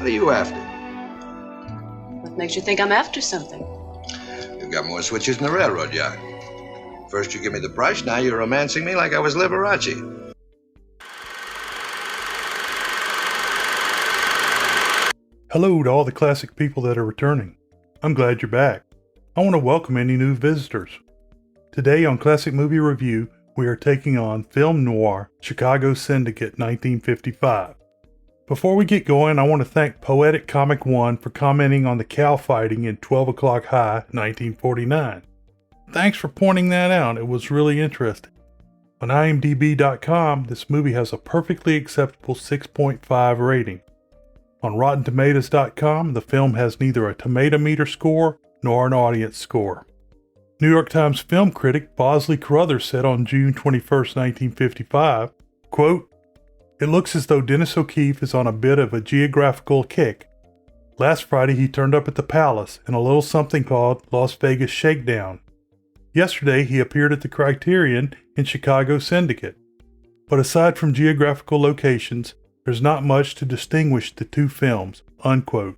What are you after? What makes you think I'm after something? You've got more switches than a railroad yard. First you give me the price, now you're romancing me like I was Liberace. Hello to all the classic people that are returning. I'm glad you're back. I want to welcome any new visitors. Today on Classic Movie Review, we are taking on Film Noir, Chicago Syndicate, 1955. Before we get going, I want to thank Poetic Comic 1 for commenting on the cow fighting in 12 O'Clock High, 1949. Thanks for pointing that out, it was really interesting. On IMDb.com, this movie has a perfectly acceptable 6.5 rating. On RottenTomatoes.com, the film has neither a tomato meter score nor an audience score. New York Times film critic Bosley Carruthers said on June 21, 1955, quote, "It looks as though Dennis O'Keefe is on a bit of a geographical kick. Last Friday he turned up at the Palace in a little something called Las Vegas Shakedown. Yesterday he appeared at the Criterion in Chicago Syndicate. But aside from geographical locations, there's not much to distinguish the two films," unquote.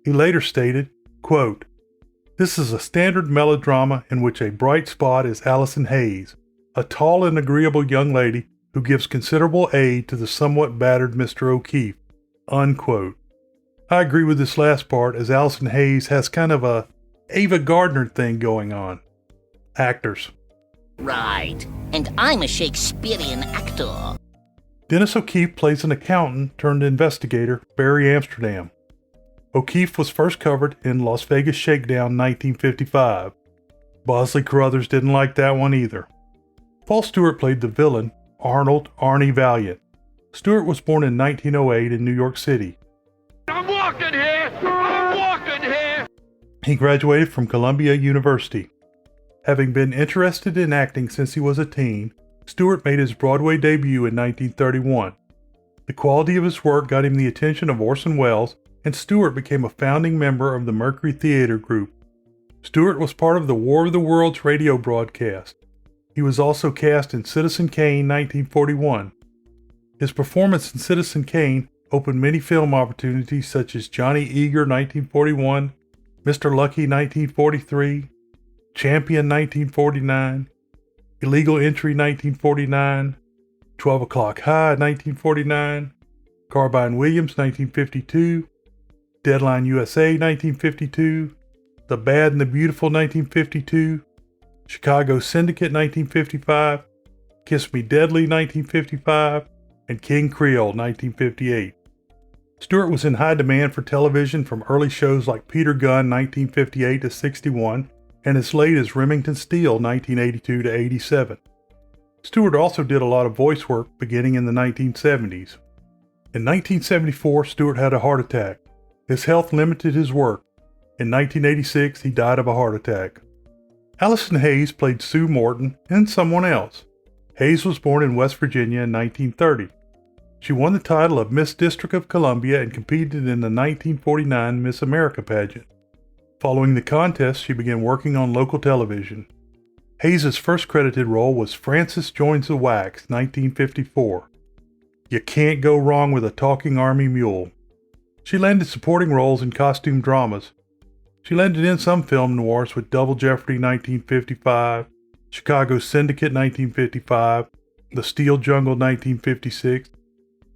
He later stated, quote, "This is a standard melodrama in which a bright spot is Allison Hayes, a tall and agreeable young lady who gives considerable aid to the somewhat battered Mr. O'Keefe," unquote. I agree with this last part, as Allison Hayes has kind of a Ava Gardner thing going on. Actors. Right, and I'm a Shakespearean actor. Dennis O'Keefe plays an accountant turned investigator, Barry Amsterdam. O'Keefe was first covered in Las Vegas Shakedown 1955. Bosley Carruthers didn't like that one either. Paul Stewart played the villain, Arnold Arnie Valiant. Stewart was born in 1908 in New York City. I'm walking here! I'm walking here! He graduated from Columbia University. Having been interested in acting since he was a teen, Stewart made his Broadway debut in 1931. The quality of his work got him the attention of Orson Welles, and Stewart became a founding member of the Mercury Theater Group. Stewart was part of the War of the Worlds radio broadcast. He was also cast in Citizen Kane 1941. His performance in Citizen Kane opened many film opportunities such as Johnny Eager 1941, Mr. Lucky 1943, Champion 1949, Illegal Entry 1949, 12 O'Clock High 1949, Carbine Williams 1952, Deadline USA 1952, The Bad and the Beautiful 1952, Chicago Syndicate 1955, Kiss Me Deadly 1955, and King Creole 1958. Stewart was in high demand for television from early shows like Peter Gunn 1958 to 61 and as late as Remington Steele 1982 to 87. Stewart also did a lot of voice work beginning in the 1970s. In 1974, Stewart had a heart attack. His health limited his work. In 1986, he died of a heart attack. Allison Hayes played Sue Morton and someone else. Hayes was born in West Virginia in 1930. She won the title of Miss District of Columbia and competed in the 1949 Miss America pageant. Following the contest, she began working on local television. Hayes' first credited role was Frances Joins the Wax, 1954. You can't go wrong with a talking army mule. She landed supporting roles in costume dramas. She landed in some film noirs with Double Jeopardy 1955, Chicago Syndicate 1955, The Steel Jungle 1956,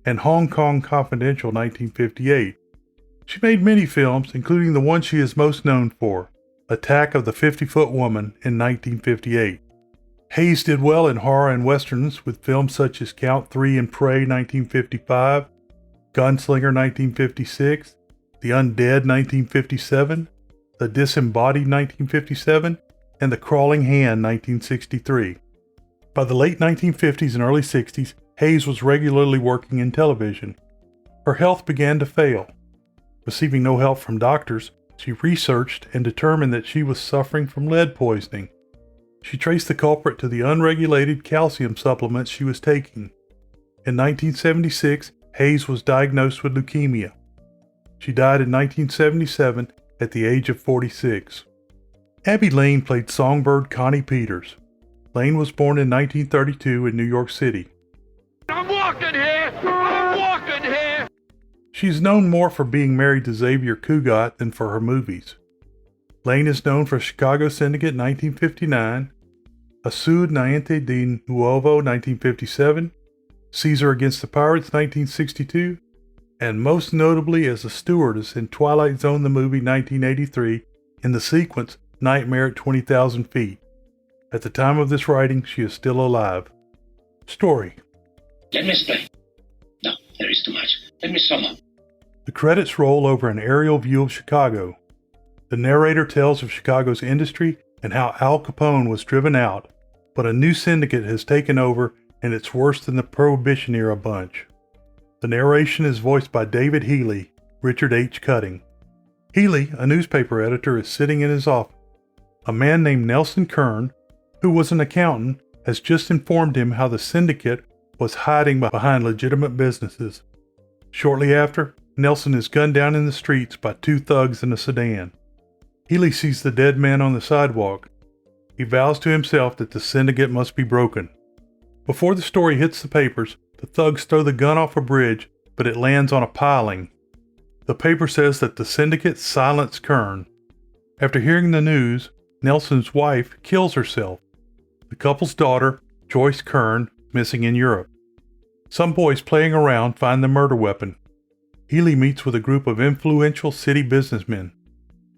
and Hong Kong Confidential 1958. She made many films, including the one she is most known for, Attack of the 50-Foot Woman in 1958. Hayes did well in horror and westerns with films such as Count 3 and Prey 1955, Gunslinger 1956, The Undead 1957, The Disembodied 1957, and The Crawling Hand 1963. By the late 1950s and early 60s, Hayes was regularly working in television. Her health began to fail. Receiving no help from doctors, she researched and determined that she was suffering from lead poisoning. She traced the culprit to the unregulated calcium supplements she was taking. In 1976, Hayes was diagnosed with leukemia. She died in 1977 at the age of 46. Abby Lane played songbird Connie Peters. Lane was born in 1932 in New York City. I'm walking here! I'm walking here! She's known more for being married to Xavier Cugat than for her movies. Lane is known for Chicago Syndicate 1959, A Sud Niente de Nuovo 1957, Caesar Against the Pirates 1962, and most notably as a stewardess in Twilight Zone the movie 1983 in the sequence Nightmare at 20,000 Feet. At the time of this writing, she is still alive. Story. Let me explain. No, there is too much. Let me sum up. The credits roll over an aerial view of Chicago. The narrator tells of Chicago's industry and how Al Capone was driven out, but a new syndicate has taken over and it's worse than the Prohibition era bunch. The narration is voiced by David Healy, Richard H. Cutting. Healy, a newspaper editor, is sitting in his office. A man named Nelson Kern, who was an accountant, has just informed him how the syndicate was hiding behind legitimate businesses. Shortly after, Nelson is gunned down in the streets by two thugs in a sedan. Healy sees the dead man on the sidewalk. He vows to himself that the syndicate must be broken. Before the story hits the papers, the thugs throw the gun off a bridge, but it lands on a piling. The paper says that the syndicate silenced Kern. After hearing the news, Nelson's wife kills herself. The couple's daughter, Joyce Kern, missing in Europe. Some boys playing around find the murder weapon. Healy meets with a group of influential city businessmen.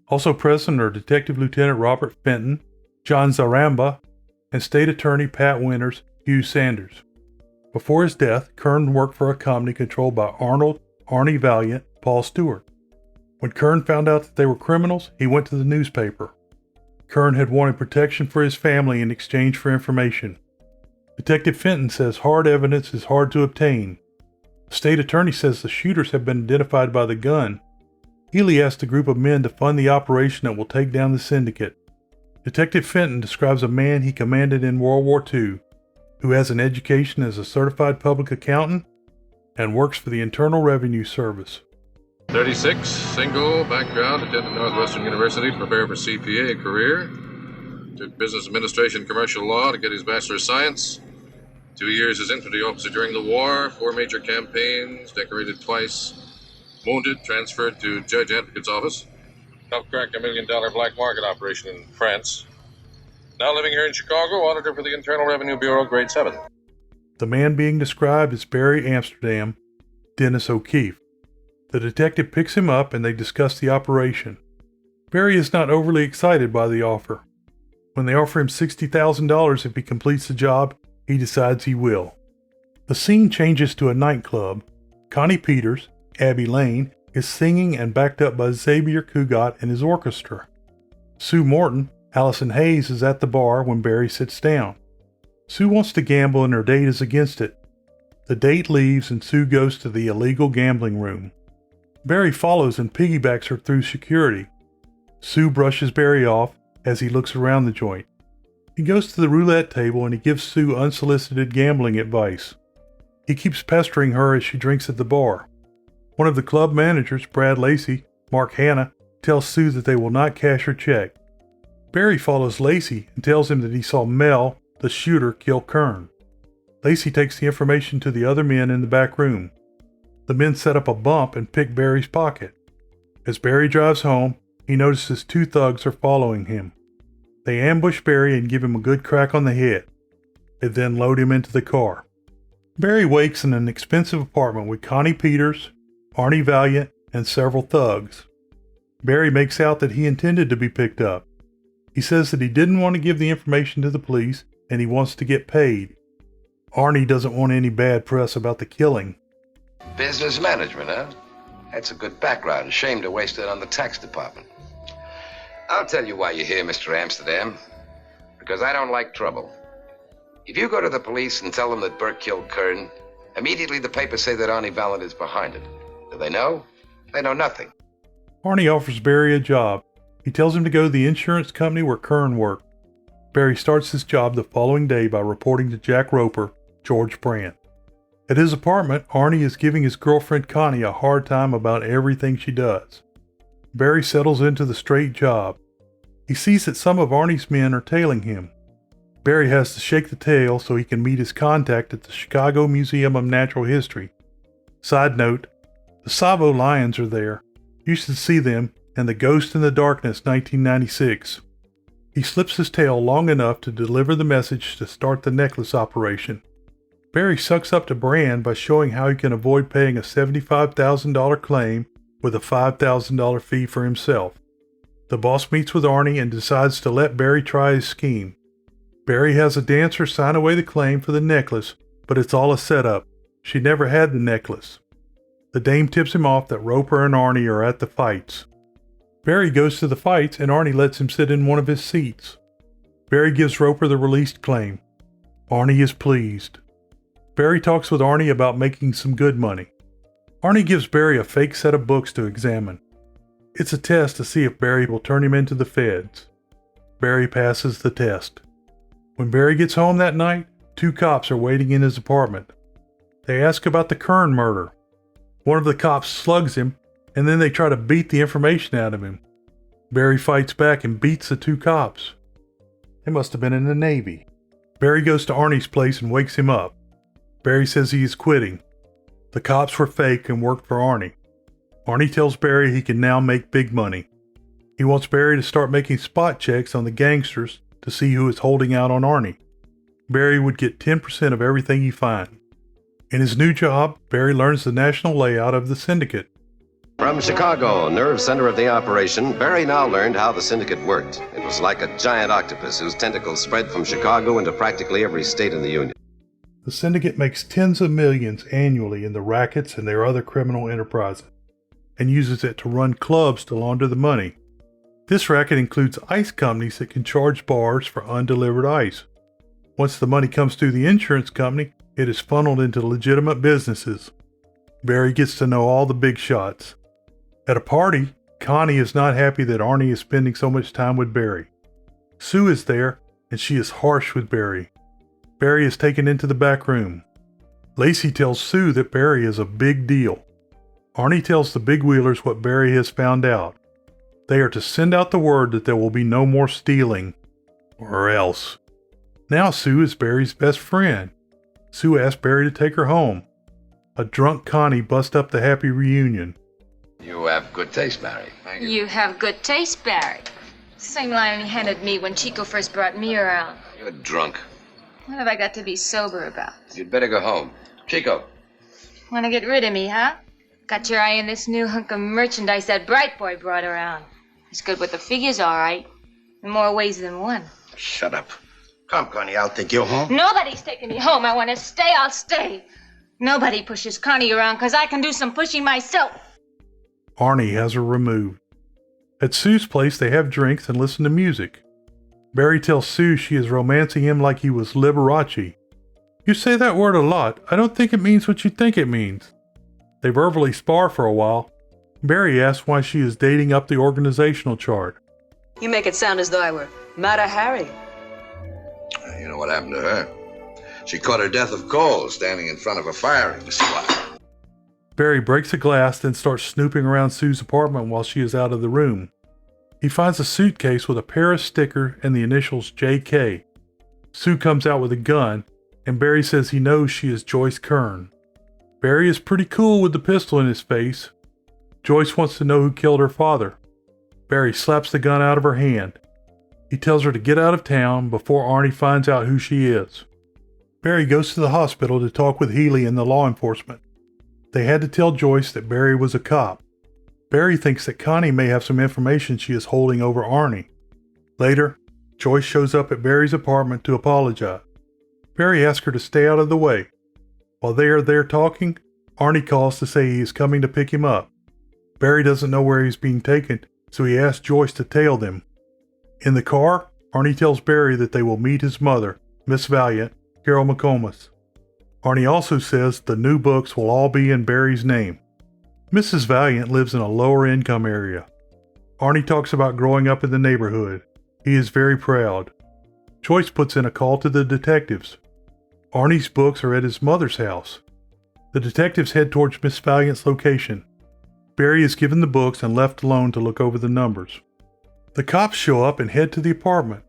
Also present are Detective Lieutenant Robert Fenton, John Zaramba, and State Attorney Pat Winters, Hugh Sanders. Before his death, Kern worked for a company controlled by Arnold, Arnie Valiant, Paul Stewart. When Kern found out that they were criminals, he went to the newspaper. Kern had wanted protection for his family in exchange for information. Detective Fenton says hard evidence is hard to obtain. The state attorney says the shooters have been identified by the gun. Healy asked a group of men to fund the operation that will take down the syndicate. Detective Fenton describes a man he commanded in World War II, who has an education as a certified public accountant and works for the Internal Revenue Service. 36, single, background, attended Northwestern University to prepare for CPA career. Took business administration, commercial law to get his Bachelor of Science. 2 years as infantry officer during the war, 4 major campaigns, decorated twice. Wounded, transferred to Judge Advocate's office. Helped crack $1 million black market operation in France. Now living here in Chicago, auditor for the Internal Revenue Bureau, grade 7. The man being described is Barry Amsterdam, Dennis O'Keefe. The detective picks him up and they discuss the operation. Barry is not overly excited by the offer. When they offer him $60,000 if he completes the job, he decides he will. The scene changes to a nightclub. Connie Peters, Abby Lane, is singing and backed up by Xavier Cugat and his orchestra. Sue Morton, Allison Hayes, is at the bar when Barry sits down. Sue wants to gamble and her date is against it. The date leaves and Sue goes to the illegal gambling room. Barry follows and piggybacks her through security. Sue brushes Barry off as he looks around the joint. He goes to the roulette table and he gives Sue unsolicited gambling advice. He keeps pestering her as she drinks at the bar. One of the club managers, Brad Lacey, Mark Hanna, tells Sue that they will not cash her check. Barry follows Lacey and tells him that he saw Mel, the shooter, kill Kern. Lacey takes the information to the other men in the back room. The men set up a bump and pick Barry's pocket. As Barry drives home, he notices 2 thugs are following him. They ambush Barry and give him a good crack on the head. They then load him into the car. Barry wakes in an expensive apartment with Connie Peters, Arnie Valiant, and several thugs. Barry makes out that he intended to be picked up. He says that he didn't want to give the information to the police and he wants to get paid. Arnie doesn't want any bad press about the killing. Business management, huh? That's a good background. Shame to waste it on the tax department. I'll tell you why you're here, Mr. Amsterdam. Because I don't like trouble. If you go to the police and tell them that Burke killed Kern, immediately the papers say that Arnie Vallant is behind it. Do they know? They know nothing. Arnie offers Barry a job. He tells him to go to the insurance company where Kern worked. Barry starts his job the following day by reporting to Jack Roper, George Brandt. At his apartment, Arnie is giving his girlfriend Connie a hard time about everything she does. Barry settles into the straight job. He sees that some of Arnie's men are tailing him. Barry has to shake the tail so he can meet his contact at the Chicago Museum of Natural History. Side note, The Savo Lions are there. You should see them in The Ghost in the Darkness 1996. He slips his tail long enough to deliver the message to start the necklace operation. Barry sucks up to Brand by showing how he can avoid paying a $75,000 claim with a $5,000 fee for himself. The boss meets with Arnie and decides to let Barry try his scheme. Barry has a dancer sign away the claim for the necklace, but it's all a setup. She never had the necklace. The dame tips him off that Roper and Arnie are at the fights. Barry goes to the fights and Arnie lets him sit in one of his seats. Barry gives Roper the released claim. Arnie is pleased. Barry talks with Arnie about making some good money. Arnie gives Barry a fake set of books to examine. It's a test to see if Barry will turn him into the feds. Barry passes the test. When Barry gets home that night, 2 cops are waiting in his apartment. They ask about the Kern murder. One of the cops slugs him, and then they try to beat the information out of him. Barry fights back and beats the 2 cops. They must have been in the Navy. Barry goes to Arnie's place and wakes him up. Barry says he is quitting. The cops were fake and worked for Arnie. Arnie tells Barry he can now make big money. He wants Barry to start making spot checks on the gangsters to see who is holding out on Arnie. Barry would get 10% of everything he finds. In his new job, Barry learns the national layout of the syndicate. From Chicago, nerve center of the operation, Barry now learned how the syndicate worked. It was like a giant octopus whose tentacles spread from Chicago into practically every state in the Union. The syndicate makes tens of millions annually in the rackets and their other criminal enterprises, and uses it to run clubs to launder the money. This racket includes ice companies that can charge bars for undelivered ice. Once the money comes through the insurance company, it is funneled into legitimate businesses. Barry gets to know all the big shots. At a party, Connie is not happy that Arnie is spending so much time with Barry. Sue is there, and she is harsh with Barry. Barry is taken into the back room. Lacey tells Sue that Barry is a big deal. Arnie tells the big wheelers what Barry has found out. They are to send out the word that there will be no more stealing. Or else. Now Sue is Barry's best friend. Sue asks Barry to take her home. A drunk Connie busts up the happy reunion. You have good taste, Barry. Thank you. You have good taste, Barry. Same line he handed me when Chico first brought me around. You're drunk. What have I got to be sober about? You'd better go home. Chico. Want to get rid of me, huh? Got your eye on this new hunk of merchandise that Bright Boy brought around. He's good with the figures, all right. In more ways than one. Shut up. Come, Connie, I'll take you home. Nobody's taking me home. I want to stay, I'll stay. Nobody pushes Connie around because I can do some pushing myself. Arnie has her removed. At Sue's place, they have drinks and listen to music. Barry tells Sue she is romancing him like he was Liberace. You say that word a lot. I don't think it means what you think it means. They verbally spar for a while. Barry asks why she is dating up the organizational chart. You make it sound as though I were Mata Hari. You know what happened to her? She caught her death of cold standing in front of a firing squad. Barry breaks a glass, then starts snooping around Sue's apartment while she is out of the room. He finds a suitcase with a Paris sticker and the initials JK. Sue comes out with a gun, and Barry says he knows she is Joyce Kern. Barry is pretty cool with the pistol in his face. Joyce wants to know who killed her father. Barry slaps the gun out of her hand. He tells her to get out of town before Arnie finds out who she is. Barry goes to the hospital to talk with Healy and the law enforcement. They had to tell Joyce that Barry was a cop. Barry thinks that Connie may have some information she is holding over Arnie. Later, Joyce shows up at Barry's apartment to apologize. Barry asks her to stay out of the way. While they are there talking, Arnie calls to say he is coming to pick him up. Barry doesn't know where he's being taken, so he asks Joyce to tail them. In the car, Arnie tells Barry that they will meet his mother, Miss Valiant, Carol McComas. Arnie also says the new books will all be in Barry's name. Mrs. Valiant lives in a lower income area. Arnie talks about growing up in the neighborhood. He is very proud. Joyce puts in a call to the detectives. Arnie's books are at his mother's house. The detectives head towards Miss Valiant's location. Barry is given the books and left alone to look over the numbers. The cops show up and head to the apartment.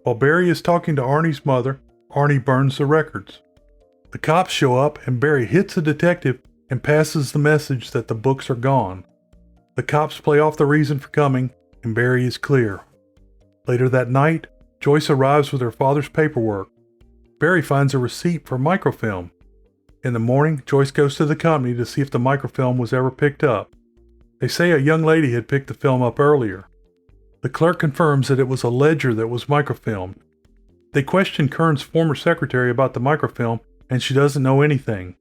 While Barry is talking to Arnie's mother, Arnie burns the records. The cops show up and Barry hits the detective and passes the message that the books are gone. The cops play off the reason for coming, and Barry is clear. Later that night, Joyce arrives with her father's paperwork. Barry finds a receipt for microfilm. In the morning, Joyce goes to the company to see if the microfilm was ever picked up. They say a young lady had picked the film up earlier. The clerk confirms that it was a ledger that was microfilmed. They question Kern's former secretary about the microfilm, and she doesn't know anything.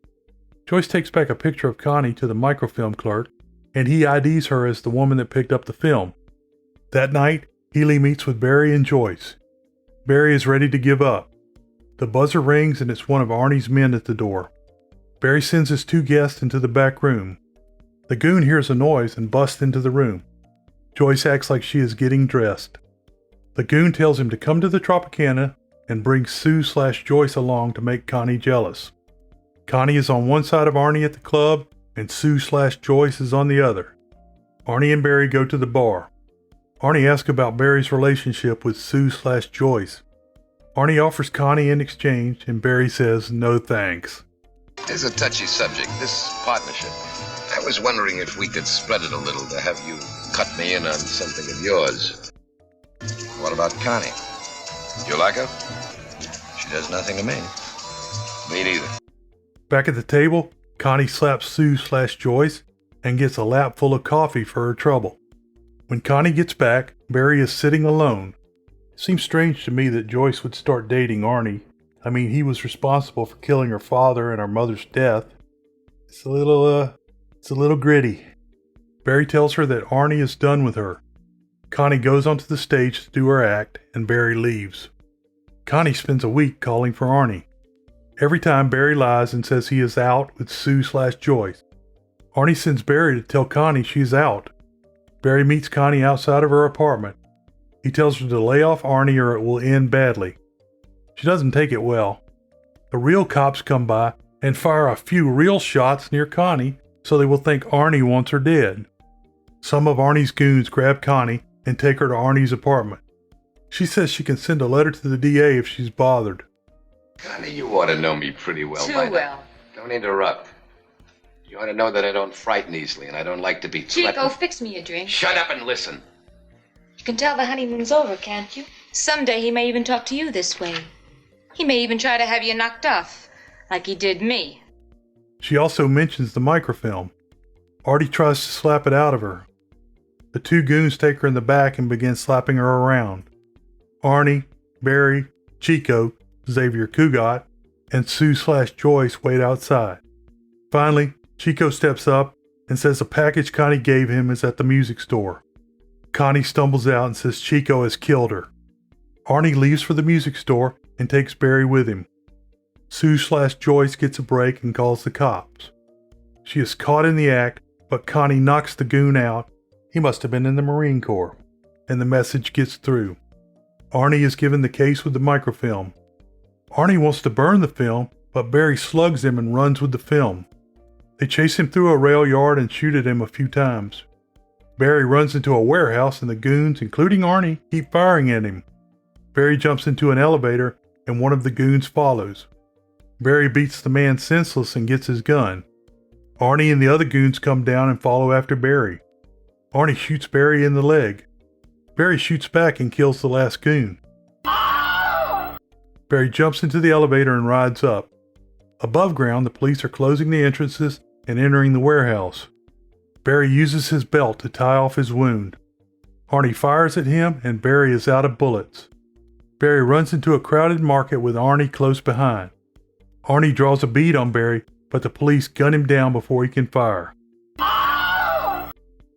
Joyce takes back a picture of Connie to the microfilm clerk, and he IDs her as the woman that picked up the film. That night, Healy meets with Barry and Joyce. Barry is ready to give up. The buzzer rings and it's one of Arnie's men at the door. Barry sends his 2 guests into the back room. The goon hears a noise and busts into the room. Joyce acts like she is getting dressed. The goon tells him to come to the Tropicana and bring Sue/Joyce along to make Connie jealous. Connie is on one side of Arnie at the club and Sue/Joyce is on the other. Arnie and Barry go to the bar. Arnie asks about Barry's relationship with Sue/Joyce. Arnie offers Connie in exchange and Barry says no thanks. It's a touchy subject, this partnership. I was wondering if we could spread it a little to have you cut me in on something of yours. What about Connie? You like her? She does nothing to me. Me neither. Back at the table, Connie slaps Sue/Joyce and gets a lap full of coffee for her trouble. When Connie gets back, Barry is sitting alone. It seems strange to me that Joyce would start dating Arnie. I mean, he was responsible for killing her father and her mother's death. It's a little gritty. Barry tells her that Arnie is done with her. Connie goes onto the stage to do her act, and Barry leaves. Connie spends a week calling for Arnie. Every time Barry lies and says he is out with Sue/Joyce. Arnie sends Barry to tell Connie she's out. Barry meets Connie outside of her apartment. He tells her to lay off Arnie or it will end badly. She doesn't take it well. The real cops come by and fire a few real shots near Connie so they will think Arnie wants her dead. Some of Arnie's goons grab Connie and take her to Arnie's apartment. She says she can send a letter to the DA if she's bothered. Connie, you ought to know me pretty well by now. Too well. Don't interrupt. You ought to know that I don't frighten easily and I don't like to be threatened. Chico, fix me a drink. Shut up and listen. You can tell the honeymoon's over, can't you? Someday he may even talk to you this way. He may even try to have you knocked off, like he did me. She also mentions the microfilm. Artie tries to slap it out of her. The 2 goons take her in the back and begin slapping her around. Arnie, Barry, Chico, Xavier Cugat, and Sue/Joyce wait outside. Finally, Chico steps up and says the package Connie gave him is at the music store. Connie stumbles out and says Chico has killed her. Arnie leaves for the music store and takes Barry with him. Sue/Joyce gets a break and calls the cops. She is caught in the act, but Connie knocks the goon out. He must have been in the Marine Corps, and the message gets through. Arnie is given the case with the microfilm. Arnie wants to burn the film, but Barry slugs him and runs with the film. They chase him through a rail yard and shoot at him a few times. Barry runs into a warehouse and the goons, including Arnie, keep firing at him. Barry jumps into an elevator and one of the goons follows. Barry beats the man senseless and gets his gun. Arnie and the other goons come down and follow after Barry. Arnie shoots Barry in the leg. Barry shoots back and kills the last goon. Barry jumps into the elevator and rides up. Above ground, the police are closing the entrances and entering the warehouse. Barry uses his belt to tie off his wound. Arnie fires at him and Barry is out of bullets. Barry runs into a crowded market with Arnie close behind. Arnie draws a bead on Barry, but the police gun him down before he can fire.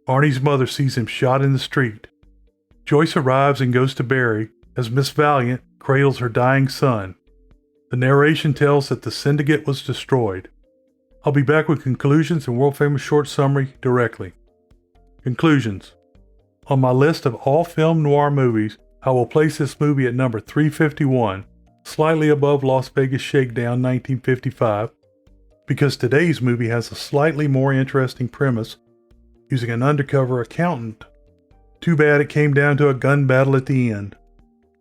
Arnie's mother sees him shot in the street. Joyce arrives and goes to Barry as Miss Valiant cradles her dying son. The narration tells that the syndicate was destroyed. I'll be back with conclusions and world-famous short summary directly. Conclusions. On my list of all film noir movies, I will place this movie at number 351, slightly above Las Vegas Shakedown 1955, because today's movie has a slightly more interesting premise using an undercover accountant. Too bad it came down to a gun battle at the end.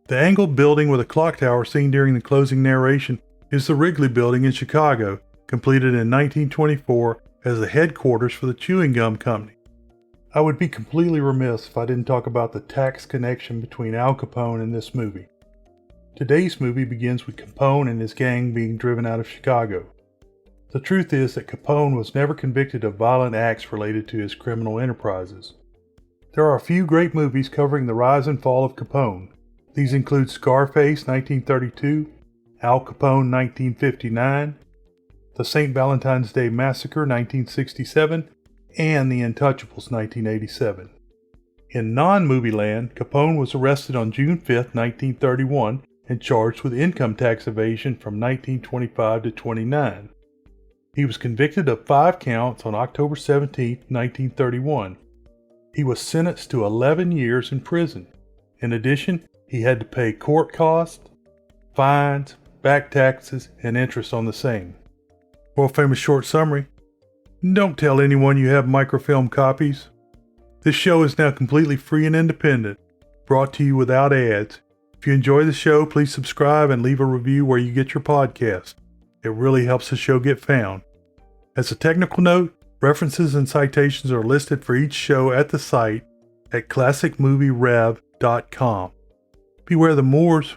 The angled building with a clock tower seen during the closing narration is the Wrigley Building in Chicago, completed in 1924 as the headquarters for the chewing gum company. I would be completely remiss if I didn't talk about the tax connection between Al Capone and this movie. Today's movie begins with Capone and his gang being driven out of Chicago. The truth is that Capone was never convicted of violent acts related to his criminal enterprises. There are a few great movies covering the rise and fall of Capone. These include Scarface 1932, Al Capone 1959, The St. Valentine's Day Massacre 1967, and The Untouchables 1987. In non-movie land, Capone was arrested on June 5, 1931 and charged with income tax evasion from 1925 to 29. He was convicted of 5 counts on October 17, 1931. He was sentenced to 11 years in prison. In addition, he had to pay court costs, fines, back taxes, and interest on the same. World famous short summary. Don't tell anyone you have microfilm copies. This show is now completely free and independent, brought to you without ads. If you enjoy the show, please subscribe and leave a review where you get your podcast. It really helps the show get found. As a technical note, references and citations are listed for each show at the site at classicmovierev.com. Beware the Moors.